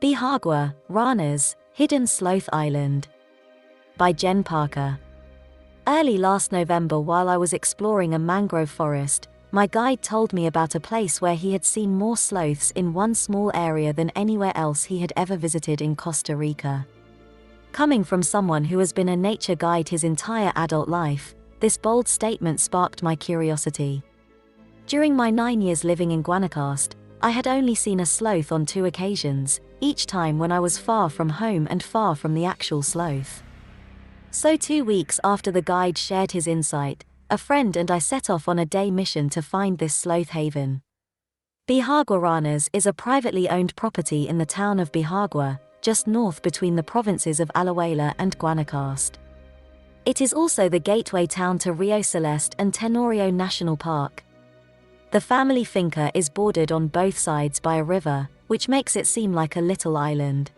Bihagwa, Rana's Hidden Sloth Island. By Jen Parker. Early last November, while I was exploring a mangrove forest, my guide told me about a place where he had seen more sloths in one small area than anywhere else he had ever visited in Costa Rica. Coming from someone who has been a nature guide his entire adult life, this bold statement sparked my curiosity. During my 9 years living in Guanacaste, I had only seen a sloth on 2 occasions, each time when I was far from home and far from the actual sloth. So 2 weeks after the guide shared his insight, a friend and I set off on a day mission to find this sloth haven. Bihagwa Rana's is a privately owned property in the town of Bihagwa, just north between the provinces of Alajuela and Guanacaste. It is also the gateway town to Rio Celeste and Tenorio National Park. The family finca is bordered on both sides by a river, which makes it seem like a little island.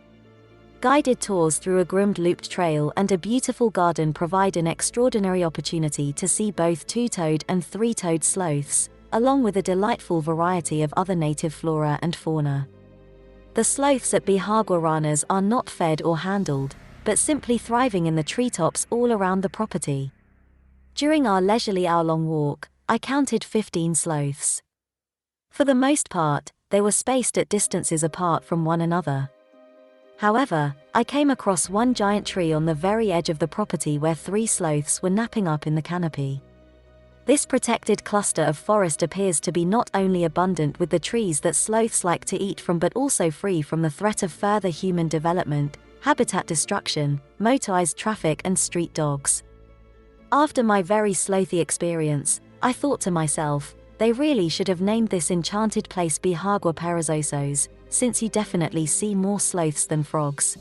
Guided tours through a groomed looped trail and a beautiful garden provide an extraordinary opportunity to see both 2-toed and 3-toed sloths, along with a delightful variety of other native flora and fauna. The sloths at Bihagwa Rana's are not fed or handled, but simply thriving in the treetops all around the property. During our leisurely hour-long walk, I counted 15 sloths. For the most part, they were spaced at distances apart from one another. However, I came across one giant tree on the very edge of the property where 3 sloths were napping up in the canopy. This protected cluster of forest appears to be not only abundant with the trees that sloths like to eat from, but also free from the threat of further human development, habitat destruction, motorized traffic and street dogs. After my very slothy experience, I thought to myself, they really should have named this enchanted place Bihagwa Perezosos, since you definitely see more sloths than frogs.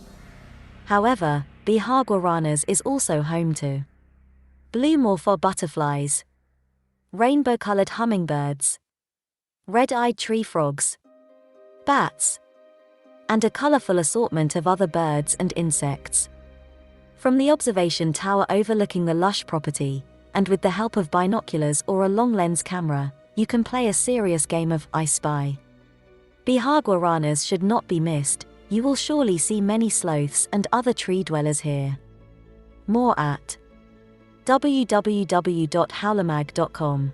However, Bihagwa Rana's is also home to blue morpho butterflies, rainbow-colored hummingbirds, red-eyed tree frogs, bats, and a colorful assortment of other birds and insects. From the observation tower overlooking the lush property, and with the help of binoculars or a long-lens camera, you can play a serious game of I Spy. Bihagwa Rana's should not be missed. You will surely see many sloths and other tree dwellers here. More at www.howlermag.com.